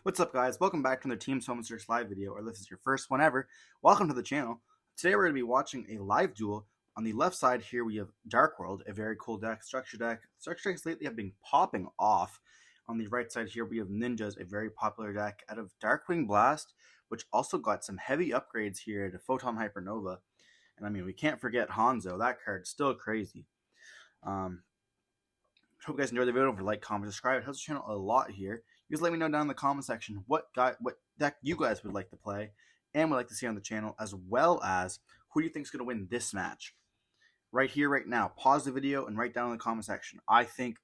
What's up, guys? Welcome back to another Team Summon Search live video, or this is your first one ever. Welcome to the channel. Today we're going to be watching a live duel. On the left side here we have Darkworld, a very cool deck, structure deck. Structure decks lately have been popping off. On the right side here we have Ninjas, a very popular deck out of Darkwing Blast, which also got some heavy upgrades here to Photon Hypernova. And I mean, we can't forget Hanzo. That card's still crazy. Hope you guys enjoyed the video. Don't forget to like, comment, subscribe. It helps the channel a lot here. You guys let me know down in the comment section what deck you guys would like to play and would like to see on the channel, as well as who do you think is going to win this match. Right here, right now, pause the video and write down in the comment section. I think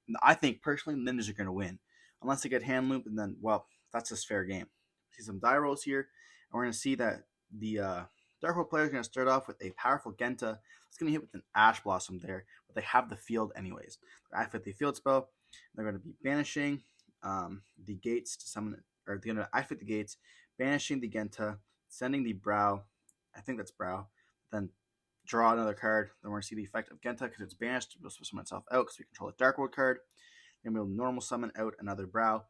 personally Ninjas are going to win, unless they get hand looped, and then, well, that's just fair game. See some die rolls here, and we're going to see that the Darkworld player is going to start off with a powerful Genta. It's going to hit with an Ash Blossom there, but they have the field anyways. They activate the field spell. They're going to be banishing the gates to summon, or they're going to activate the gates, banishing the Genta, sending the Brow. I think that's Brow. Then draw another card. Then we're going to see the effect of Genta because it's banished. It'll summon itself out because we control a Darkworld card. Then we'll normal summon out another Brow.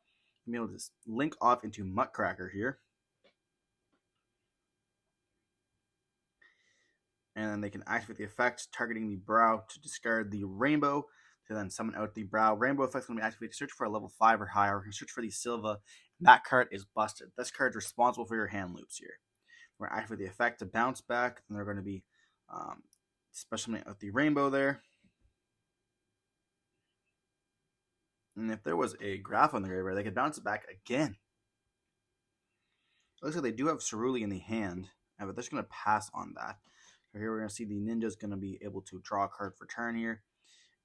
We'll be able to just link off into Muttcracker here. And then they can activate the effect, targeting the Brow to discard the Rainbow, to then summon out the Brow. Rainbow effect is going to be activated to search for a level 5 or higher. We're going to search for the Silva. That card is busted. This card is responsible for your hand loops here. We're going to activate the effect to bounce back, and they're going to be special out the Rainbow there. And if there was a Graph on the graveyard, they could bounce it back again. It looks like they do have Cerulli in the hand, but they're just going to pass on that. So here we're going to see the Ninja's going to be able to draw a card for turn here.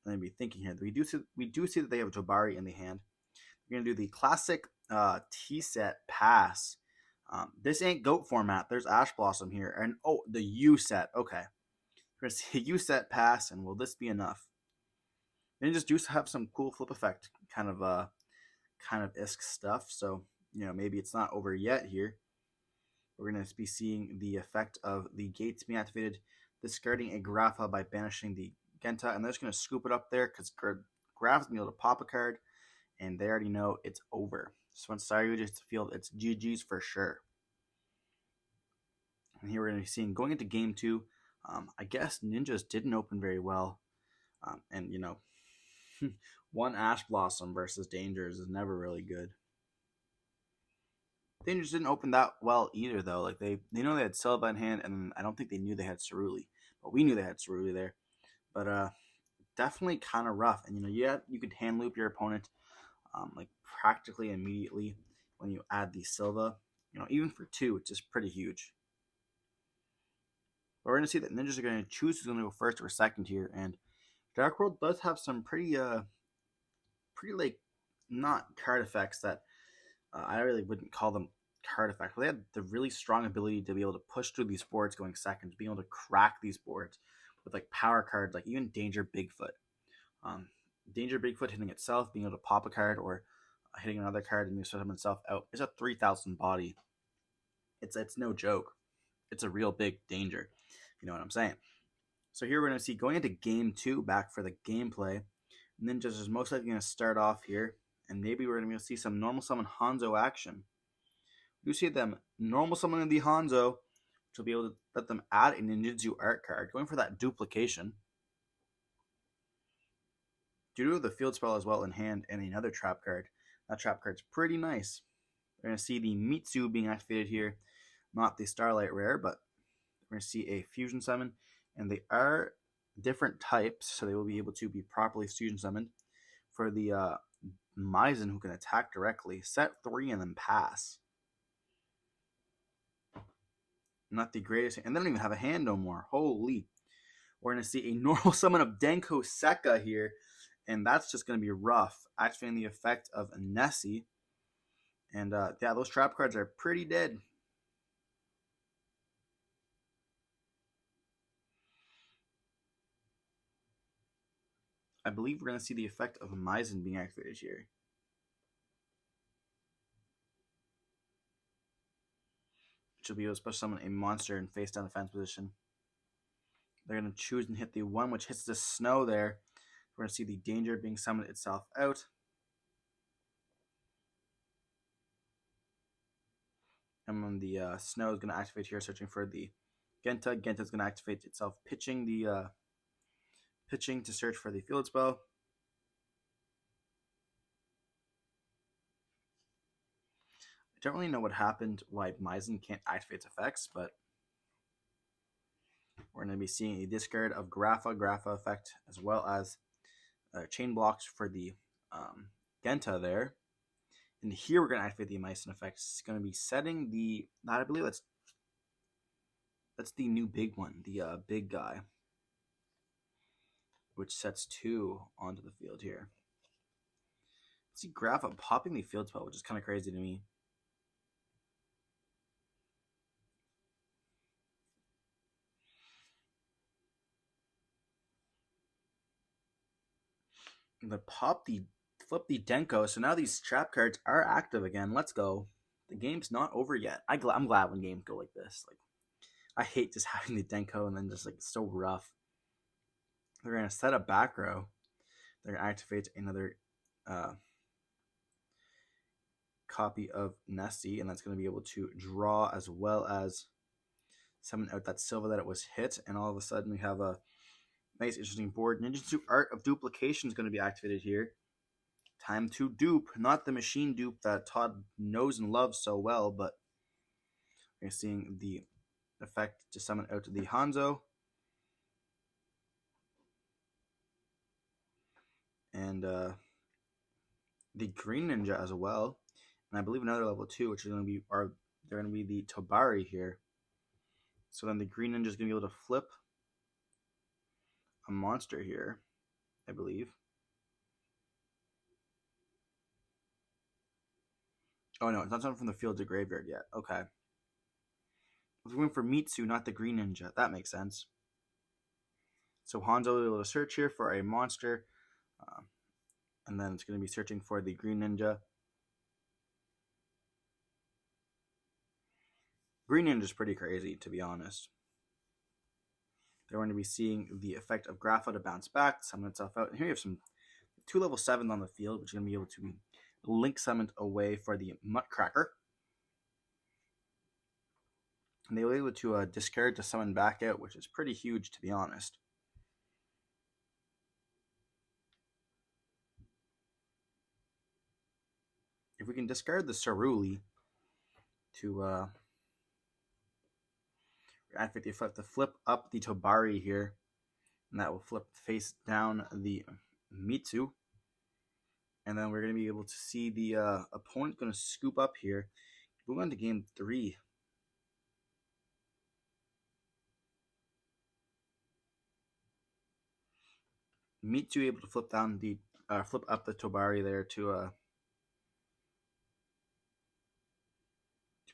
And then be thinking here. We do see that they have Jabari in the hand. We're going to do the classic T-set pass. This ain't GOAT format. There's Ash Blossom here. And oh, the U-set. Okay. We're going to see a U-set pass, and will this be enough? Ninjas do have some cool flip effect kind of isk stuff. So, you know, maybe it's not over yet here. We're going to be seeing the effect of the gates being activated, discarding a Grapha by banishing the Genta, and they're just going to scoop it up there because Graph's going to be able to pop a card, and they already know it's over. So once Saryuja hits the field, it's GG's for sure. And here we're going to be seeing, going into game 2, I guess Ninjas didn't open very well, and, you know, one Ash Blossom versus Dangers is never really good. Dangers didn't open that well either, though. Like they know they had Silva in hand, and I don't think they knew they had Cerulli, but we knew they had Cerulli there. But definitely kind of rough. And you could hand loop your opponent like practically immediately when you add the Silva. Even for 2, it's just pretty huge. But we're gonna see that Ninjas are gonna choose who's gonna go first or second here, and Darkworld does have some pretty like not card effects that. I really wouldn't call them card effects, but they had the really strong ability to be able to push through these boards going second, being able to crack these boards with like power cards, like even Danger Bigfoot. Danger Bigfoot hitting itself, being able to pop a card, or hitting another card and sort of itself out. It's a 3,000 body. It's no joke. It's a real big danger. You know what I'm saying? So here we're going to see going into game 2, back for the gameplay. Ninjas is most likely going to start off here. And maybe we're going to see some normal summon Hanzo action. You see them normal summon the Hanzo, which will be able to let them add a ninjutsu art card, going for that duplication. Due to the field spell as well in hand and another trap card. That trap card's pretty nice. We're going to see the Mitsu being activated here. Not the Starlight Rare, but we're going to see a fusion summon. And they are different types, so they will be able to be properly fusion summoned. For the Maizen, who can attack directly, set 3 and then pass. Not the greatest, and they don't even have a hand no more. Holy. We're going to see a normal summon of Denko Sekka here, and that's just going to be rough. Activating the effect of Nessie. And yeah, those trap cards are pretty dead. I believe we're going to see the effect of Maizen being activated here. Which will be able to special summon a monster in face down defense position. They're going to choose and hit the 1, which hits the snow there. We're going to see the danger being summoned itself out. And when the snow is going to activate here, searching for the Genta. Genta is going to activate itself, pitching to search for the field spell. I don't really know what happened, why Maizen can't activate its effects, but we're going to be seeing a discard of Grapha effect, as well as chain blocks for the Genta there. And here we're going to activate the Maizen effect. It's going to be setting the, I believe that's the new big one, the big guy, which sets 2 onto the field here. See Grapha popping the field spell, which is kind of crazy to me. Flip the Denko. So now these trap cards are active again. Let's go. The game's not over yet. I'm glad when games go like this. Like, I hate just having the Denko and then just like it's so rough. They're gonna set a back row. They're gonna activate another copy of Nessie, and that's gonna be able to draw as well as summon out that Silva that it was hit, and all of a sudden we have a nice, interesting board. Ninjutsu Art of Duplication is going to be activated here. Time to dupe, not the machine dupe that Todd knows and loves so well, but we're seeing the effect to summon out the Hanzo. And the Green Ninja as well. And I believe another level 2, which is going to be they're going to be the Tobari here. So then the Green Ninja is going to be able to flip a monster here, I believe. Oh no, it's not something from the field to graveyard yet. Okay. I was going for Mitsu, not the Green Ninja. That makes sense. So Hanzo will be able to search here for a monster. And then it's going to be searching for the Green Ninja. Green Ninja is pretty crazy, to be honest. They're going to be seeing the effect of Grapha to bounce back, summon itself out. And here you have some 2 level 7s on the field, which are going to be able to be link summoned away for the Muttcracker. And they were able to discard to summon back out, which is pretty huge, to be honest. If we can discard the Ceruli to activate the effect to flip up the Tobari here, and that will flip face down the Mitsu. And then we're going to be able to see the opponent going to scoop up here. Move on to game 3. Mitsu able to flip down the flip up the Tobari there to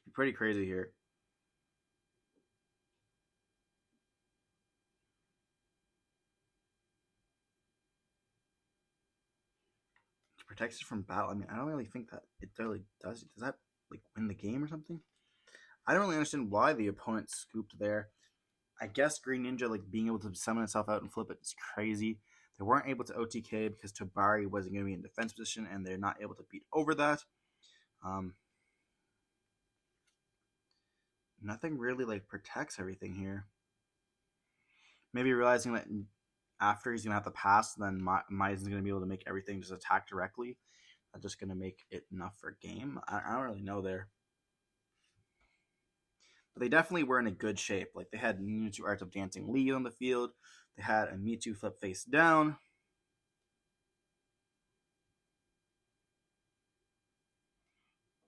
be pretty crazy here. To protect it from battle. I mean, I don't really think that it really does. Does that like win the game or something? I don't really understand why the opponent scooped there. I guess Green Ninja like being able to summon itself out and flip it is crazy. They weren't able to OTK because Tobari wasn't going to be in defense position, and they're not able to beat over that. Nothing really like protects everything here. Maybe realizing that after he's going to have to pass, then Maizen's going to be able to make everything just attack directly. That's just going to make it enough for game. I don't really know there. But they definitely were in a good shape. Like, they had Ninjutsu Arts of Dancing Lead on the field. They had a Mitsu flip face down.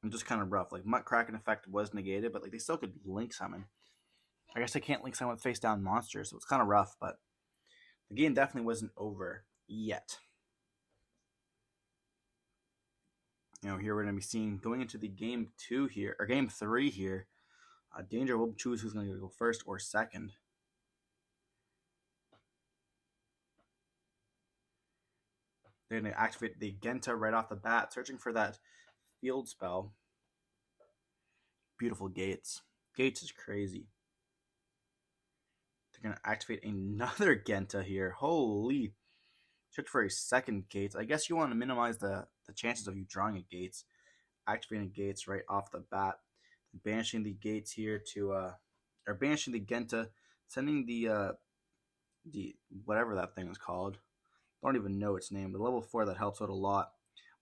And just kind of rough. Like, Muttcracken effect was negated, but like they still could link summon. I guess they can't link summon with face down monsters, so it's kind of rough, but the game definitely wasn't over yet. You know, here we're going to be seeing going into the game 2 here, or game 3 here. Danger will choose who's going to go first or second. They're going to activate the Genta right off the bat, searching for that field spell. Beautiful Gates. Gates is crazy. They're going to activate another Genta here. Holy. Search for a second Gates. I guess you want to minimize the chances of you drawing a Gates. Activating Gates right off the bat. Banishing the gates here to or banishing the Genta, sending the whatever that thing is called. I don't even know its name, but level 4 that helps out a lot.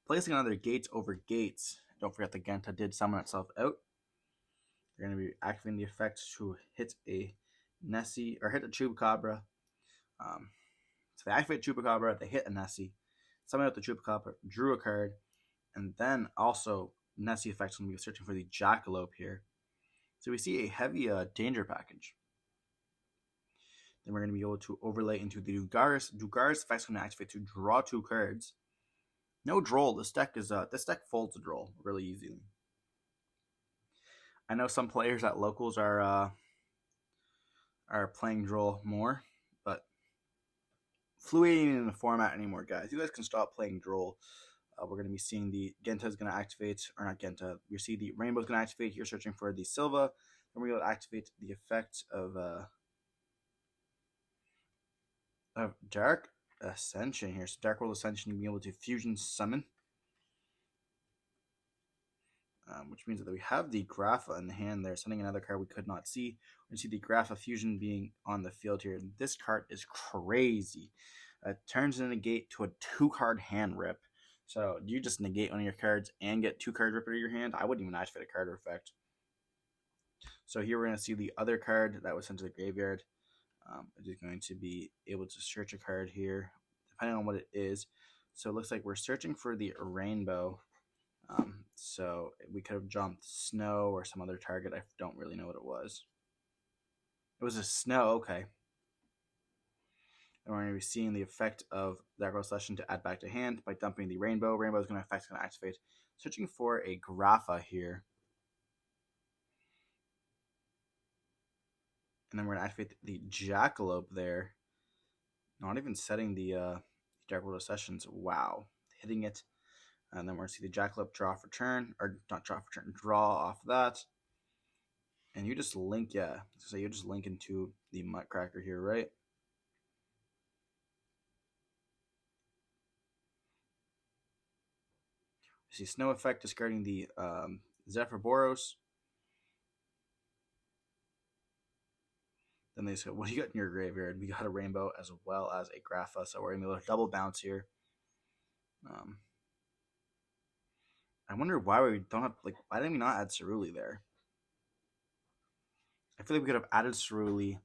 Placing another gates over gates. Don't forget the Genta did summon itself out. They're going to be activating the effect to hit a Nessie or hit a Chupacabra. So they activate Chupacabra, they hit a Nessie, summon out the Chupacabra, drew a card, and then also Nessie effects going to be searching for the Jackalope here. So we see a heavy danger package. Then we're going to be able to overlay into the Dugaris. Dugaris effects going to activate to draw 2 cards. No Droll. This deck folds a Droll really easily. I know some players at locals are playing Droll more, but Flu ain't in the format anymore, guys. You guys can stop playing Droll. We're going to be seeing the Genta is going to activate, or not Genta. You see the Rainbow is going to activate. You're searching for the Silva. Then we're going to activate the effect of Dark Ascension here. So Dark World Ascension, you'll be able to fusion summon. Which means that we have the Grapha in the hand there, sending another card we could not see. We see the Grapha Fusion being on the field here. This card is crazy. It turns in a negate to a 2-card hand rip. So do you just negate one of your cards and get 2 cards ripped out of your hand? I wouldn't even activate a card effect. So here we're going to see the other card that was sent to the graveyard. It is going to be able to search a card here, depending on what it is. So it looks like we're searching for the Rainbow. So we could have jumped Snow or some other target. I don't really know what it was. It was a Snow, okay. And we're going to be seeing the effect of Dark World Session to add back to hand by dumping the Rainbow. Rainbow is going to activate. Searching for a Grapha here. And then we're going to activate the Jackalope there. Not even setting the Dark World Sessions. Wow. Hitting it. And then we're going to see the Jackalope draw for turn. Or not draw for turn. Draw off that. And you just link, yeah. So you just link into the Muttcracker here, right? You see Snow effect discarding the Zephyr Boros. Then they say, what do you got in your graveyard? We got a Rainbow as well as a Grapha, so we're able to double bounce here. I wonder why we don't have, like, why didn't we not add Ceruli there? I feel like we could have added Ceruli,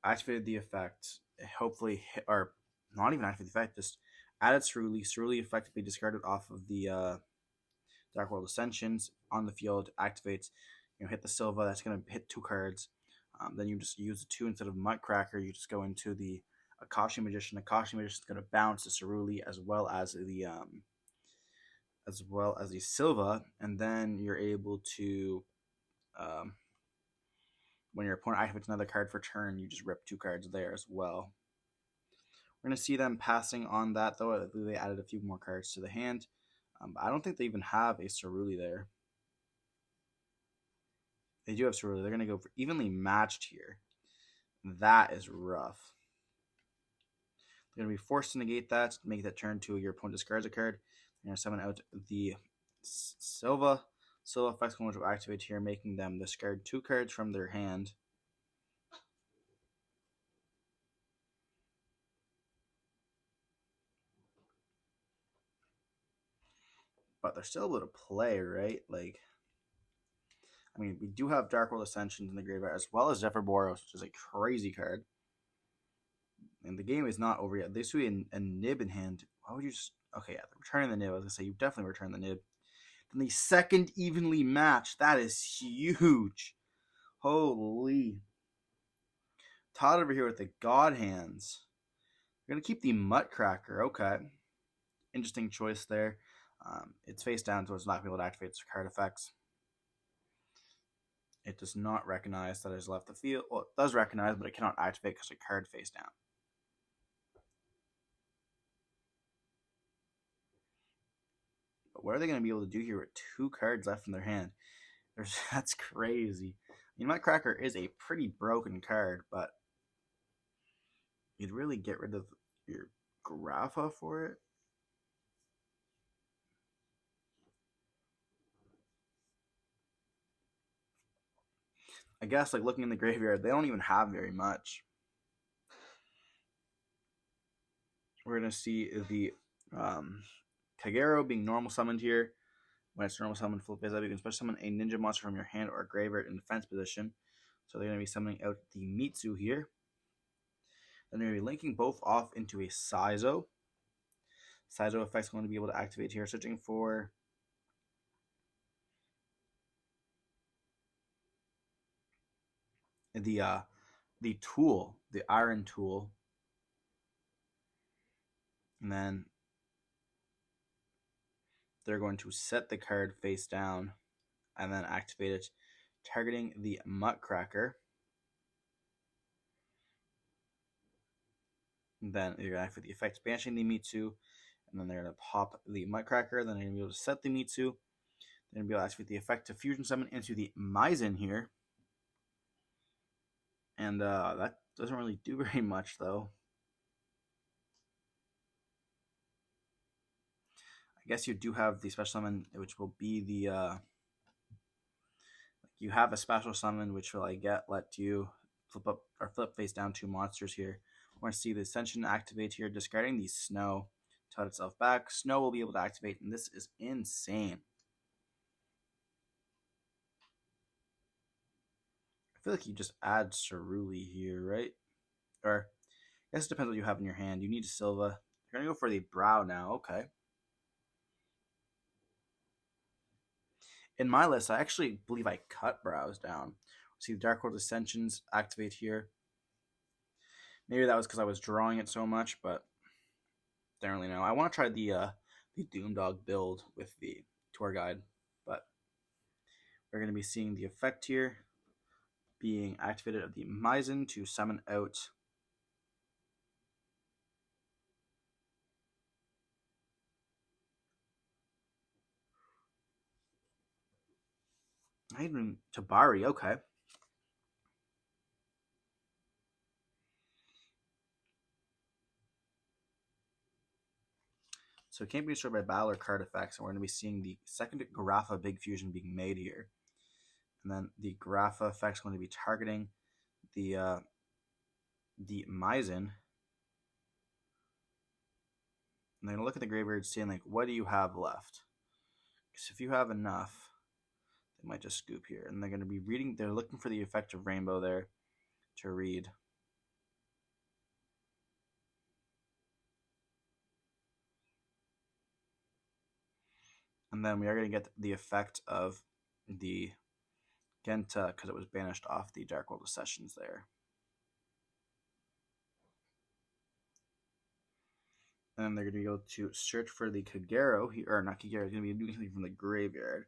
activated the effect, hopefully, or not even activated the effect, just added Ceruli. Ceruli effectively discarded off of the Dark World Ascensions on the field, activates, hit the Silva, that's going to hit 2 cards. Then you just use the 2 instead of Muttcracker. You just go into the Akashi Magician. Akashi Magician is going to bounce the Ceruli as well as the Silva, and then you're able to, when your opponent activates another card for turn, you just rip 2 cards there as well. We're going to see them passing on that, though. I believe they added a few more cards to the hand. I don't think they even have a Ceruli there. They do have Ceruli. They're going to go for evenly matched here. That is rough. They're going to be forced to negate that, make that turn to your opponent discards a card. They're going to summon out the Silva. Silva effect's going to activate here, making them discard 2 cards from their hand. But they're still able to play, right? Like, I mean, we do have Dark World Ascensions in the graveyard, as well as Zephyr Boros, which is a crazy card. And the game is not over yet. They see a nib in hand. Why would you just... Okay, yeah, returning the nib. I was going to say, you definitely return the nib. Then the second evenly matched. That is huge. Holy. Todd over here with the God Hands. We're going to keep the Muttcracker. Okay. Interesting choice there. It's face down, so it's not going to be able to activate its card effects. It does not recognize that it has left the field. Well, it does recognize, but it cannot activate because it's a card face down. But what are they going to be able to do here with 2 cards left in their hand? That's crazy. I mean, Muttcracker is a pretty broken card, but you'd really get rid of your Grapha for it. I guess like looking in the graveyard, they don't even have very much. We're gonna see the Kagero being normal summoned here. When it's normal summoned full phase up, you can special summon a ninja monster from your hand or graveyard in defense position. So they're gonna be summoning out the Mitsu here. Then they're gonna be linking both off into a Saizo. Saizo effect's going to be able to activate here, searching for the tool, the iron tool, and then they're going to set the card face down and then activate it, targeting the Muttcracker. And then you're going to activate the effect, banishing the Mitsu, and then they're going to pop the Muttcracker. Then they're going to be able to set the Mitsu. They're going to be able to activate the effect to fusion summon into the Maizen here. And that doesn't really do very much, though. I guess you do have the special summon, which will be the you have a special summon which will let you flip up or flip face down 2 monsters here. We're going to see the Ascension activate here, discarding the Snow to itself back. Snow will be able to activate, and this is insane. I feel like you just add Ceruli here, right? Or I guess it depends what you have in your hand. You need Silva. You're going to go for the Brow now. Okay. In my list, I actually believe I cut Brows down. See the Darkworld Ascensions activate here. Maybe that was because I was drawing it so much, but don't really know. I want to try the Doomdog build with the tour guide, but we're going to be seeing the effect here being activated of the Maizen to summon out even Tabari. Okay. So it can't be destroyed by battle or card effects, and we're going to be seeing the second Grapha Big Fusion being made here. And then the Grapha effect is going to be targeting the Maizen. And they're going to look at the graveyard saying, like, what do you have left? Because if you have enough, they might just scoop here. And they're going to be reading, they're looking for the effect of Rainbow there to read. And then we are going to get the effect of the Genta because it was banished off the Darkworld Sessions there. And then they're going to go to search for the Kagero, or not Kagero, it's going to be doing something from the graveyard.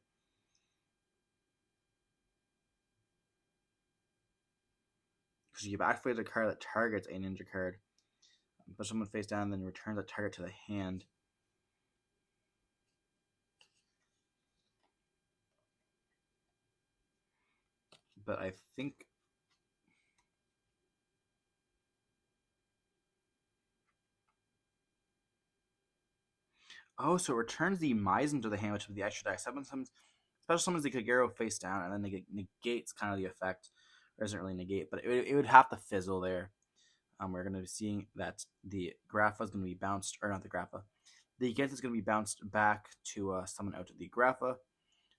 Because you've activated a card that targets a ninja card. Put someone face down, then you return the target to the hand. But I think... Oh, so it returns the Maizen to the hand, which is the extra die. Special summons the Kagero face down, and then it negates kind of the effect. Or doesn't really negate, but it would have to fizzle there. We're going to be seeing that the Grapha is going to be bounced, or not the Grapha. The Genta is going to be bounced back to summon out the Grapha.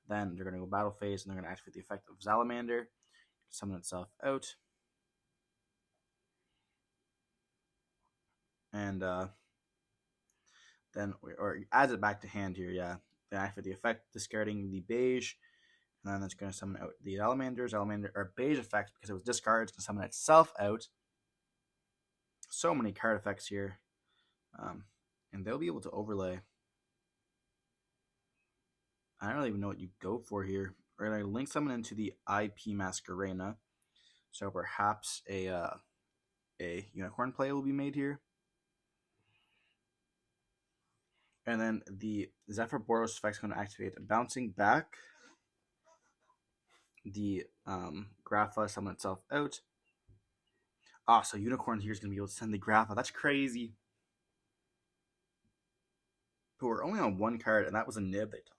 Then they're going to go battle phase, and they're going to activate the effect of Salamander, summon itself out. And then, or adds it back to hand here, yeah. Then activate the effect, discarding the beige, and then it's going to summon out the Salamander, or beige effect, because it was discarded, it's going to summon itself out. So many card effects here. And they'll be able to overlay. I don't really even know what you go for here. We're going to link someone into the IP Masquerena. So perhaps a unicorn play will be made here. And then the Zephyr Boros effect is going to activate, bouncing back the Grapha, summon itself out. So Unicorn here is going to be able to send the Grapha. That's crazy. But we're only on 1 card, and that was a Nib they topped.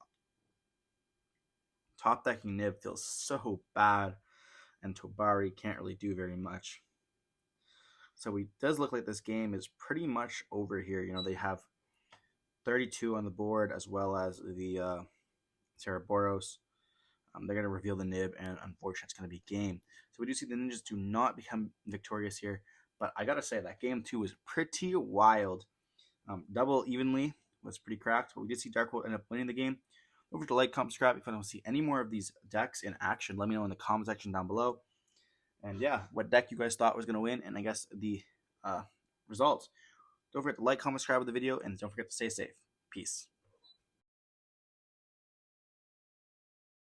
Top decking Nib feels so bad. and Tobari can't really do very much. So it does look like this game is pretty much over here. You know, they have 32 on the board as well as the Cerberus. They're going to reveal the nib, and unfortunately, it's going to be game. So we do see the ninjas do not become victorious here. But I got to say, that game 2 was pretty wild. Double evenly was pretty cracked, but we did see darkworld end up winning the game. Don't forget to like, comment, subscribe. If I don't see any more of these decks in action, let me know in the comment section down below. And yeah, what deck you guys thought was going to win, and I guess the results. Don't forget to like, comment, subscribe with the video, and don't forget to stay safe. Peace.